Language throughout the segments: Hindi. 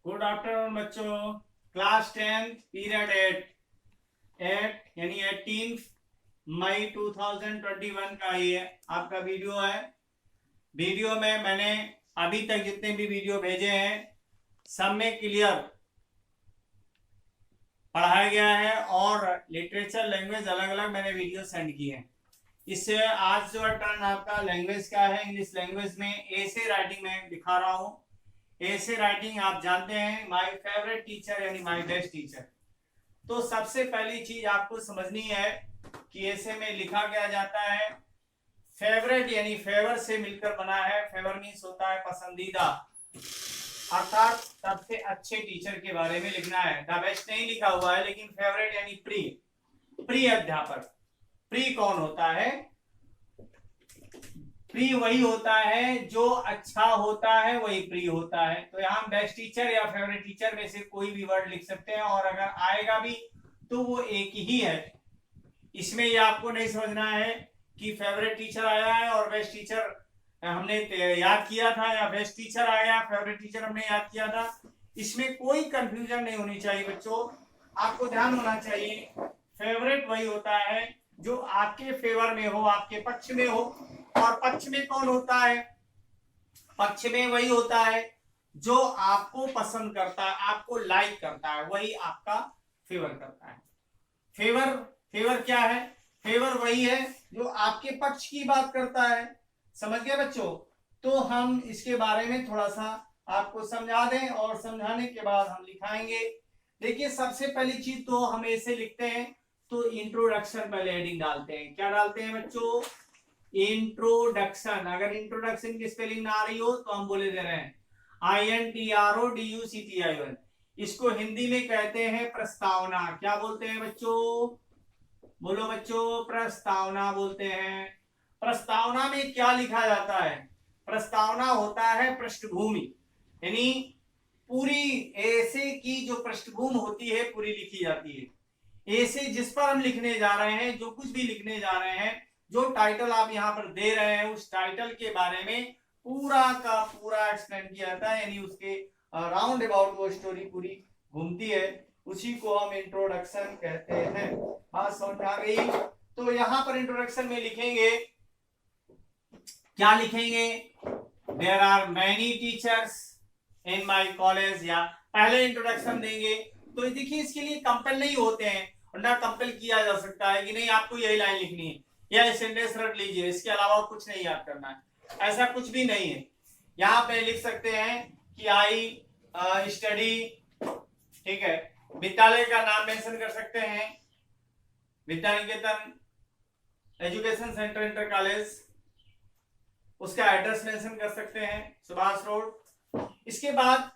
गुड आफ्टरनून बच्चों। क्लास 10 पीरियड 8 यानी 18 मई 2021 का ये आपका वीडियो है। वीडियो में मैंने अभी तक जितने भी वीडियो भेजे हैं सब में क्लियर पढ़ाया गया है और लिटरेचर लैंग्वेज अलग अलग मैंने वीडियो सेंड किए हैं। इससे आज जो टर्न आपका लैंग्वेज का है, इंग्लिश लैंग्वेज में ऐसे राइटिंग में दिखा रहा हूँ। ऐसे राइटिंग आप जानते हैं माय फेवरेट टीचर यानी माय बेस्ट टीचर। तो सबसे पहली चीज आपको समझनी है कि ऐसे में लिखा क्या जाता है। फेवरेट यानी फेवर से मिलकर बना है। फेवर मीन्स होता है पसंदीदा, अर्थात सबसे अच्छे टीचर के बारे में लिखना है। द बेस्ट नहीं लिखा हुआ है, लेकिन फेवरेट यानी प्रिय, प्रिय अध्यापक। प्रिय कौन होता है? प्रिय वही होता है जो अच्छा होता है, वही प्रिय होता है। तो यहाँ बेस्ट टीचर या फेवरेट टीचर में से कोई भी वर्ड लिख सकते हैं, और अगर आएगा भी तो वो एक ही है। इसमें ये आपको नहीं समझना है कि फेवरेट टीचर आया है और बेस्ट टीचर हमने याद किया था, या बेस्ट टीचर आया फेवरेट टीचर हमने याद किया था। इसमें कोई कंफ्यूजन नहीं होनी चाहिए बच्चों। आपको ध्यान होना चाहिए फेवरेट वही होता है जो आपके फेवर में हो, आपके पक्ष में हो। और पक्ष में कौन होता है? पक्ष में वही होता है जो आपको पसंद करता है, आपको लाइक करता है, वही आपका फेवर करता है। फेवर, फेवर क्या है? फेवर वही है जो आपके पक्ष की बात करता है। समझ गए बच्चों? तो हम इसके बारे में थोड़ा सा आपको समझा दें और समझाने के बाद हम लिखाएंगे। देखिए, सबसे पहली चीज तो हम ऐसे लिखते हैं तो इंट्रोडक्शन पहले हेडिंग डालते हैं। क्या डालते हैं बच्चों? इंट्रोडक्शन। अगर इंट्रोडक्शन की स्पेलिंग ना आ रही हो तो हम बोले दे रहे हैं INTRODUCTION। इसको हिंदी में कहते हैं प्रस्तावना। क्या बोलते हैं बच्चों? बोलो बच्चों, प्रस्तावना बोलते हैं। प्रस्तावना में क्या लिखा जाता है? प्रस्तावना होता है पृष्ठभूमि, यानी पूरी ऐसे की जो पृष्ठभूमि होती है पूरी लिखी जाती है। ऐसे जिस पर हम लिखने जा रहे हैं, जो कुछ भी लिखने जा रहे हैं, जो टाइटल आप यहाँ पर दे रहे हैं, उस टाइटल के बारे में पूरा का पूरा एक्सप्लेन किया जाता है, यानी उसके राउंड अबाउट वो स्टोरी पूरी घूमती है। उसी को हम इंट्रोडक्शन कहते हैं। बात समझ आ गई? तो यहाँ पर इंट्रोडक्शन में लिखेंगे, क्या लिखेंगे? There are many teachers in my college, या पहले इंट्रोडक्शन देंगे। तो देखिए, इसके लिए कंपेल नहीं होते हैं, और ना कंपेल किया जा सकता है कि नहीं आपको यही लाइन लिखनी है या सेंटेंस रट लीजिए, इसके अलावा कुछ नहीं याद करना है। ऐसा कुछ भी नहीं है। यहाँ पे लिख सकते हैं कि आई स्टडी, ठीक है। विद्यालय का नाम मेंशन कर सकते हैं, Vidyaniketan education centre inter college. उसका एड्रेस मेंशन कर सकते हैं, सुभाष रोड। इसके बाद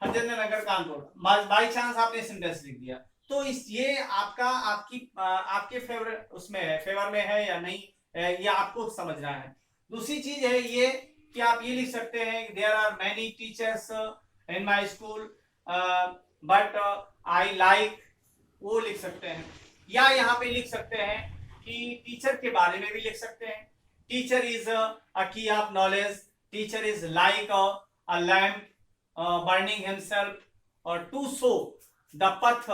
हरजिंदर नगर कानपुर। बाई चांस आपने सेंटेंस लिख दिया तो इस ये आपका आपके फेवर उसमें है, फेवर में है या नहीं, ये आपको समझना है। दूसरी चीज है ये कि आप ये लिख सकते हैं there are many teachers in my school but I like, वो लिख सकते हैं। या यहाँ पे लिख सकते हैं कि टीचर के बारे में भी लिख सकते हैं। टीचर इज अ की of knowledge, teacher is like a lamp burning himself, or to show the path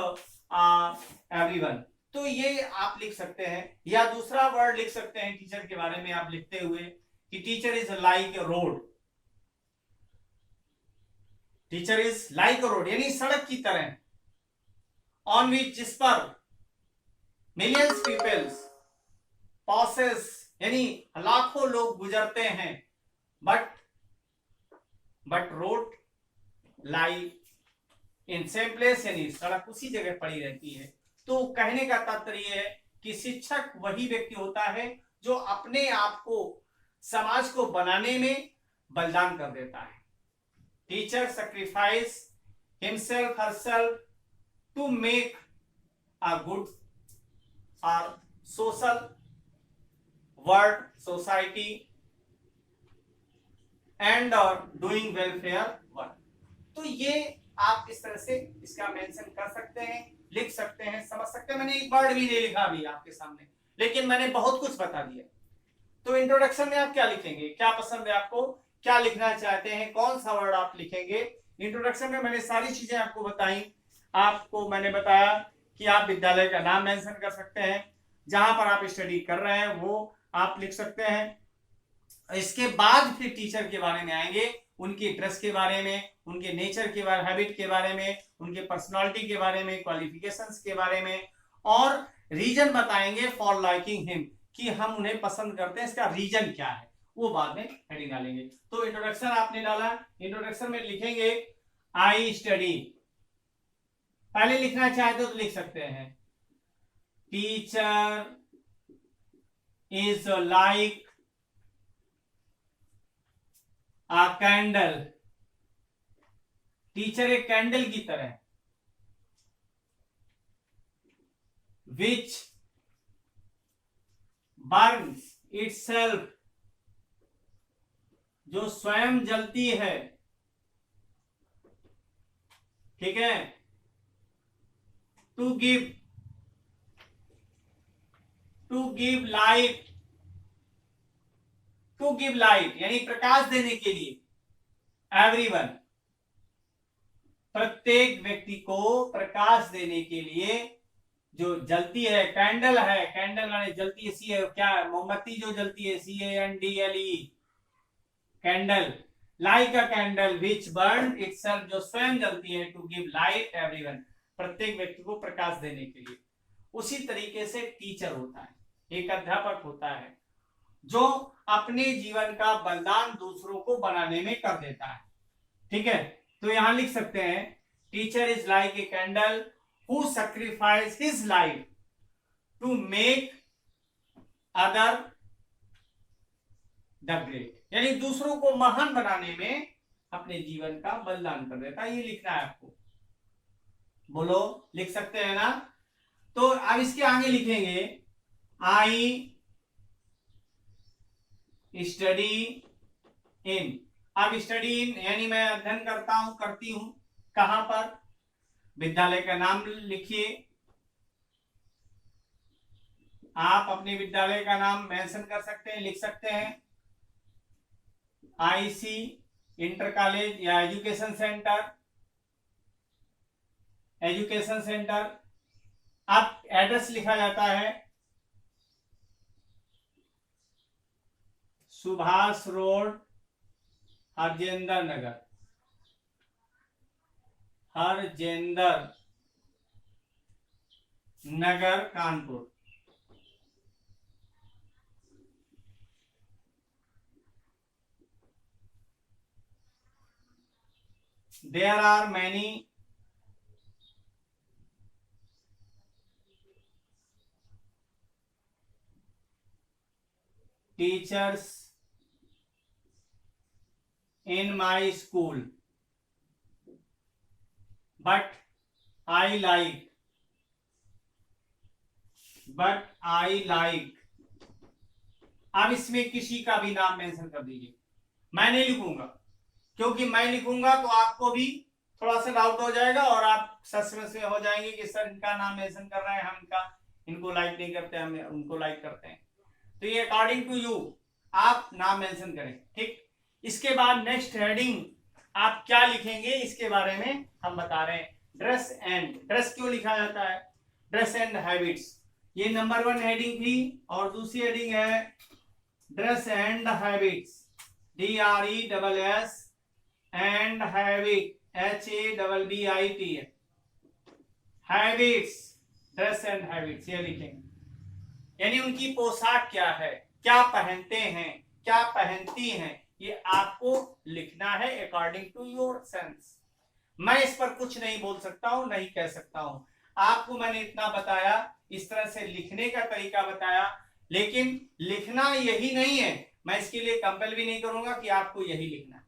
everyone। तो ये आप लिख सकते हैं। या दूसरा वर्ड लिख सकते हैं टीचर के बारे में आप लिखते हुए कि teacher is like A road. Teacher is like a road यानी सड़क की तरह, ऑन विच, जिस पर मिलियंस पीपल्स पासेस, यानी लाखों लोग गुजरते हैं। But road lie in same place, यानी सड़क उसी जगह पड़ी रहती है। तो कहने का तात्पर्य है कि शिक्षक वही व्यक्ति होता है जो अपने आप को, समाज को बनाने में बलिदान कर देता है। Teacher sacrifice himself herself to make a good और social world society and doing welfare work. तो ये आप इस तरह से इसका मेंशन कर सकते हैं, लिख सकते हैं, समझ सकते हैं। मैंने एक वर्ड भी नहीं लिखा अभी आपके सामने, लेकिन मैंने बहुत कुछ बता दिया। तो इंट्रोडक्शन में आप क्या लिखेंगे? क्या पसंद है आपको? क्या लिखना चाहते हैं? कौन सा वर्ड आप लिखेंगे? इंट्रोडक्शन में मैंने सारी चीजें आपको बताई। आपको मैंने बताया कि आप विद्यालय का नाम मेंशन कर सकते हैं, जहां पर आप स्टडी कर रहे हैं वो आप लिख सकते हैं। इसके बाद फिर टीचर के बारे में आएंगे, उनकी ड्रेस के बारे में, उनके नेचर के बारे, हैबिट के बारे में, उनके पर्सनालिटी के बारे में, क्वालिफिकेशंस के बारे में, और रीजन बताएंगे फॉर लाइकिंग हिम, कि हम उन्हें पसंद करते हैं, इसका रीजन क्या है, वो बाद में हेडिंग डालेंगे। तो इंट्रोडक्शन आपने डाला, इंट्रोडक्शन में लिखेंगे आई स्टडी, पहले लिखना चाहते हो तो लिख सकते हैं teacher is like a candle, teacher एक कैंडल की तरह, विच बर्न्स इटसेल्फ, जो स्वयं जलती है, ठीक है, to give light, to give light यानी प्रकाश देने के लिए, एवरीवन, प्रत्येक व्यक्ति को प्रकाश देने के लिए, जो जलती है, कैंडल है, कैंडल माने जलती है, सी है क्या, मोमबत्ती जो जलती है, CANDLE, कैंडल, लाइक अ कैंडल विच बर्न इटसेल्फ, जो स्वयं जलती है, टू गिव लाइट एवरीवन, प्रत्येक व्यक्ति को प्रकाश देने के लिए। उसी तरीके से टीचर होता है, एक अध्यापक होता है जो अपने जीवन का बलिदान दूसरों को बनाने में कर देता है, ठीक है। तो यहां लिख सकते हैं teacher is like a candle who sacrifice his life to make other the great, यानी दूसरों को महान बनाने में अपने जीवन का बलिदान कर देता है। ये लिखना है आपको, बोलो लिख सकते हैं ना। तो अब इसके आगे लिखेंगे आई स्टडी इन, अब स्टडी इन यानी मैं अध्ययन करता हूं, करती हूं, कहां पर, विद्यालय का नाम लिखिए, आप अपने विद्यालय का नाम मेंशन कर सकते हैं, लिख सकते हैं IC इंटर कॉलेज या एजुकेशन सेंटर, एजुकेशन सेंटर। अब एड्रेस लिखा जाता है Subhash road, Harjendra Nagar, Harjendra Nagar, Kanpur. There are many teachers in my school, but I like अब इसमें किसी का भी नाम मेंशन कर दीजिए, मैं नहीं लिखूंगा, क्योंकि मैं लिखूंगा तो आपको भी थोड़ा सा डाउट हो जाएगा और आप सस्पेंस में हो जाएंगे कि सर इनका नाम मेंशन कर रहे हैं, हम इनको लाइक नहीं करते, हम उनको लाइक करते हैं। तो ये अकॉर्डिंग टू यू आप नाम मेंशन करें, ठीक। इसके बाद नेक्स्ट हेडिंग आप क्या लिखेंगे इसके बारे में हम बता रहे हैं। ड्रेस एंड, ड्रेस क्यों लिखा जाता है, ड्रेस एंड हैबिट्स, ये नंबर 1 हेडिंग थी। और दूसरी हेडिंग है dress and habits, DRESS and habit, HABBIT, habits, dress and habits, ये लिखेंगे, यानी उनकी पोशाक क्या है, क्या पहनते हैं, क्या पहनती हैं, ये आपको लिखना है अकॉर्डिंग टू योर सेंस। मैं इस पर कुछ नहीं बोल सकता हूं, नहीं कह सकता हूं, आपको मैंने इतना बताया, इस तरह से लिखने का तरीका बताया, लेकिन लिखना यही नहीं है, मैं इसके लिए कंपेल भी नहीं करूंगा कि आपको यही लिखना है,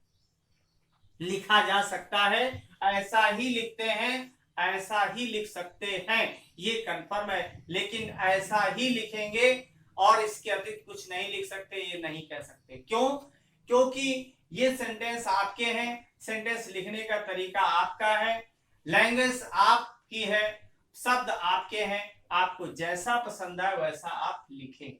लिखा जा सकता है, ऐसा ही लिखते हैं, ऐसा ही लिख सकते हैं, ये कंफर्म है, लेकिन ऐसा ही लिखेंगे और इसके अतिरिक्त कुछ नहीं लिख सकते, ये नहीं कह सकते। क्यों? क्योंकि ये सेंटेंस आपके हैं, सेंटेंस लिखने का तरीका आपका है, लैंग्वेज आपकी है, शब्द आपके हैं, आपको जैसा पसंद है वैसा आप लिखें,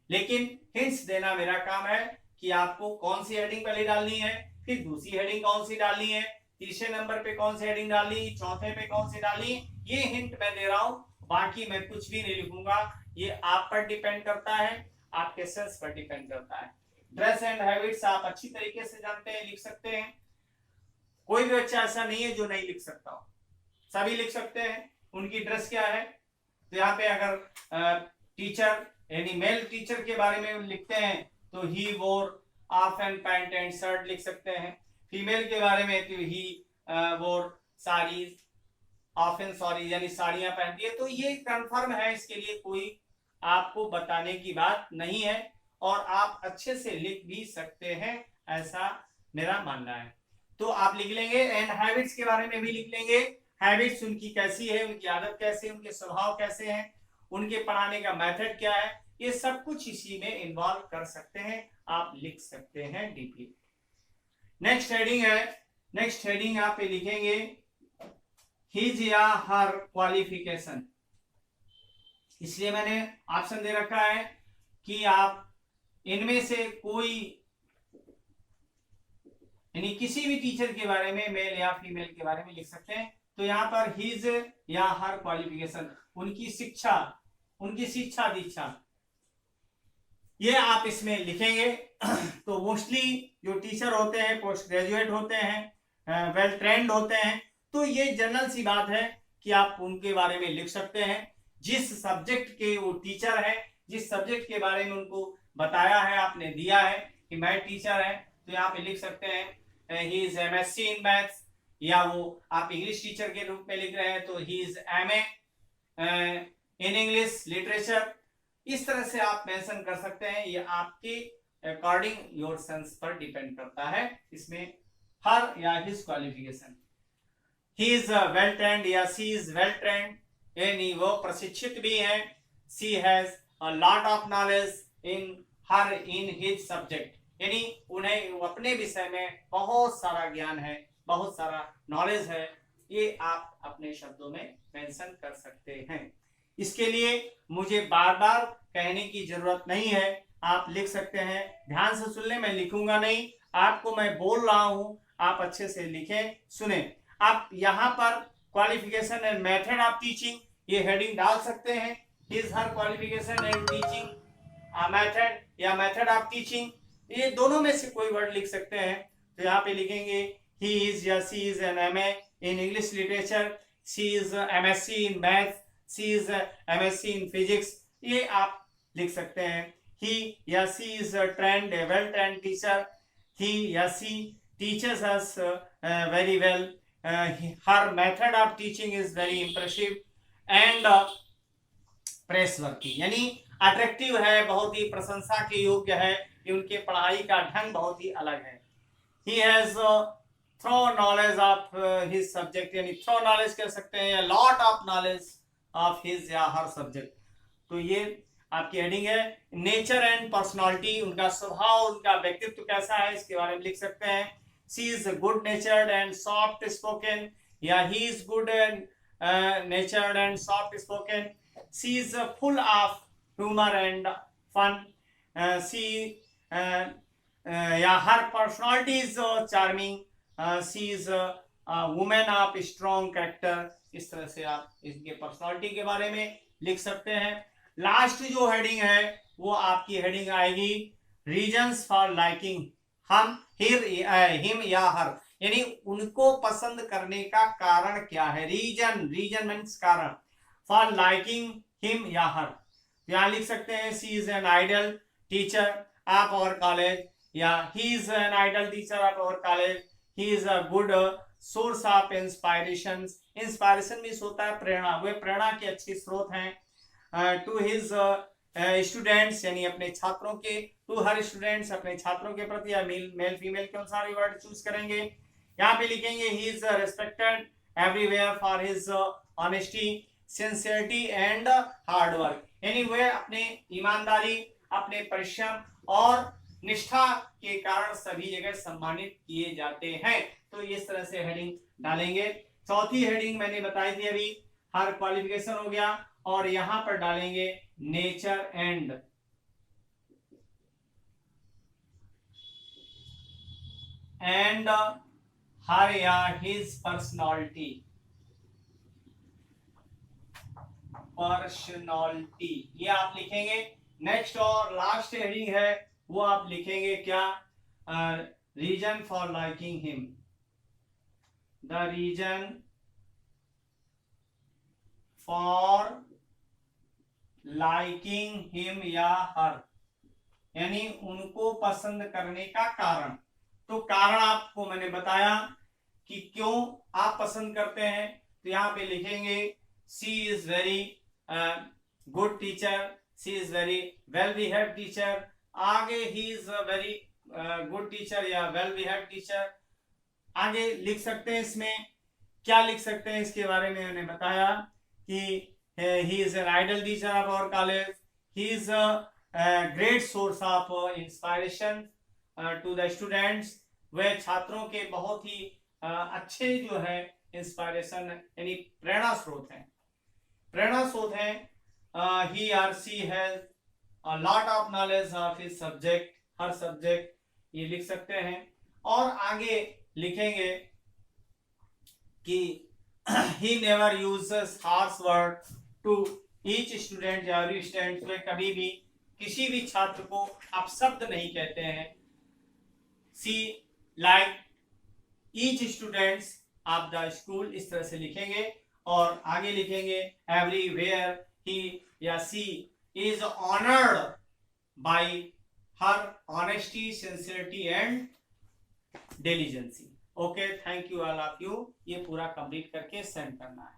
लेकिन हिंट्स देना मेरा काम है कि आपको कौन सी हेडिंग पहले डालनी है, फिर दूसरी हेडिंग कौन सी डालनी है, तीसरे नंबर पे कौन सी हेडिंग डाली, चौथे पे कौन सी डाली, ये हिंट मैं दे रहा हूं, बाकी मैं कुछ भी नहीं लिखूंगा, ये आप पर डिपेंड करता है, आपके सेंस पर डिपेंड करता है। ड्रेस एंड हैबिट्स आप अच्छी तरीके से जानते हैं, लिख सकते हैं, कोई भी बच्चा ऐसा नहीं है जो नहीं लिख सकता हो, सभी लिख सकते हैं। उनकी ड्रेस क्या है, तो यहाँ पे अगर टीचर यानी मेल टीचर के बारे में लिखते हैं तो ही वोर of and pant and shirt लिख सकते हैं। फीमेल के बारे में तो ही वोर साड़ी ऑफ एंड सॉरी यानी साड़ियां पहनती है। तो ये कंफर्म है, इसके लिए कोई आपको बताने की बात नहीं है, और आप अच्छे से लिख भी सकते हैं, ऐसा मेरा मानना है। तो आप लिख लेंगे, एंड हैबिट्स के बारे में भी लिख लेंगे, हैबिट्स उनकी कैसी है, उनकी आदत कैसे, उनके स्वभाव कैसे हैं, उनके पढ़ाने का मेथड क्या है, ये सब कुछ इसी में इन्वॉल्व कर सकते हैं, आप लिख सकते हैं डीपली। नेक्स्ट हेडिंग है, नेक्स्ट हेडिंग आप पे लिखेंगे हिज या हर क्वालिफिकेशन। इसलिए मैंने ऑप्शन दे रखा है कि आप इनमें से कोई यानी किसी भी टीचर के बारे में, मेल या फीमेल के बारे में लिख सकते हैं। तो यहाँ पर हिज या हर क्वालिफिकेशन, उनकी शिक्षा, उनकी शिक्षा दीक्षा, ये आप इसमें लिखेंगे। तो मोस्टली जो टीचर होते हैं पोस्ट ग्रेजुएट होते हैं, वेल ट्रेंड होते हैं, तो ये जनरल सी बात है कि आप उनके बारे में लिख सकते हैं। जिस सब्जेक्ट के वो टीचर है, जिस सब्जेक्ट के बारे में उनको बताया है, आपने दिया है कि मैं टीचर है, तो यहाँ पे लिख सकते हैं he is MSc in maths, या वो आप इंग्लिश टीचर के रूप में लिख रहे हैं तो he is MA in English literature. इस तरह से आप मेंशन कर सकते हैं, ये आपके अकॉर्डिंग योर सेंस पर डिपेंड करता है। इसमें हर या his qualification, he is well trained या सी इज वेल ट्रेंड, यानी वो प्रशिक्षित भी है, she has a lot of knowledge in her in his subject, यानी उन्हें अपने विषय में बहुत सारा ज्ञान है, बहुत सारा नॉलेज है, ये आप अपने शब्दों में मेंशन कर सकते हैं। इसके लिए मुझे बार बार कहने की जरूरत नहीं है, आप लिख सकते हैं। ध्यान से सुन लें, मैं लिखूंगा नहीं, आपको मैं बोल रहा हूं, आप अच्छे से लिखें, सुने। आप यहाँ पर qualification and method of teaching ये हेडिंग डाल सकते हैं, his her qualification and teaching method या मेथड ऑफ टीचिंग, ये दोनों में से कोई वर्ड लिख सकते हैं। तो यहाँ पे लिखेंगे ही इज या she is an MA in English literature, she is MSc in math, she is MSc in physics, ये आप लिख सकते हैं। ही या she is trained a well trained teacher, he या she teachers as very well, her method of teaching is very impressive and praiseworthy, यानी अट्रैक्टिव है, बहुत ही प्रशंसा के योग्य है, कि उनके पढ़ाई का ढंग बहुत ही अलग है। He has thorough knowledge of his subject, यानी थ्रो नॉलेज कह सकते हैं, या lot of knowledge of his या हर सब्जेक्ट। तो ये आपकी हेडिंग है। नेचर एंड पर्सनालिटी, उनका स्वभाव, उनका व्यक्तित्व कैसा है, इसके बारे में लिख सकते हैं। She is good natured and soft spoken, या he is good and natured and soft spoken, she is full of humour and fun, she या her personality is charming, she is women of strong character. इस तरह से आप इनके पर्सनालिटी के बारे में लिख सकते हैं। लास्ट जो हेडिंग है वो आपकी हेडिंग आएगी रीजंस फॉर लाइकिंग हम हिम या हर, यानी उनको पसंद करने का कारण क्या है। रीजन, रीजन मीन्स कारण, फॉर लाइकिंग हिम या हर, यहाँ लिख सकते हैं she is an ideal teacher of our college, या he is an ideal teacher of our college, he is a good source of inspiration. Inspiration भी होता है प्रेरणा, वे प्रेरणा के अच्छे स्रोत हैं। टू हिज स्टूडेंट्स, यानी अपने छात्रों के, टू हर स्टूडेंट्स, अपने छात्रों के प्रति, या मेल फीमेल के अनुसार वर्ड चूज करेंगे। यहाँ पे लिखेंगे he is respected everywhere for his honesty, sincerity and hard work, यानी वे अपने ईमानदारी, अपने परिश्रम और निष्ठा के कारण सभी जगह सम्मानित किए जाते हैं। तो इस तरह से हेडिंग डालेंगे। चौथी हेडिंग मैंने बताई थी अभी, हर क्वालिफिकेशन हो गया, और यहां पर डालेंगे नेचर एंड हर या हिज पर्सनालिटी, पर्सनालिटी ये आप लिखेंगे। नेक्स्ट और लास्ट हेडिंग है वो आप लिखेंगे क्या, reason for liking him, the reason for liking him या हर, यानी उनको पसंद करने का कारण। तो कारण आपको मैंने बताया कि क्यों आप पसंद करते हैं, तो यहाँ पे लिखेंगे she is very good teacher, she is very well behave teacher, आगे he is very good teacher या वेल बिहेव टीचर। आगे लिख सकते हैं, इसमें क्या लिख सकते हैं इसके बारे में मैंने बताया कि he is an ideal teacher of our college, he is a great source of inspiration to the students, वे छात्रों के बहुत ही अच्छे जो है इंस्पायरेशन यानी प्रेरणा स्रोत हैं, प्रेरणा स्रोत हैं। He or she has a lot of knowledge of his subject, her subject ये लिख सकते हैं। और आगे लिखेंगे कि he never uses harsh word to each student या एवरी स्टूडेंट, वे कभी भी किसी भी छात्र को अपशब्द नहीं कहते हैं। She like each students of the school, इस तरह से लिखेंगे। और आगे लिखेंगे एवरीवेयर ही या she is honoured by her honesty, sincerity and diligency. Okay, thank you all of you. ये पूरा कंप्लीट करके सेंड करना है।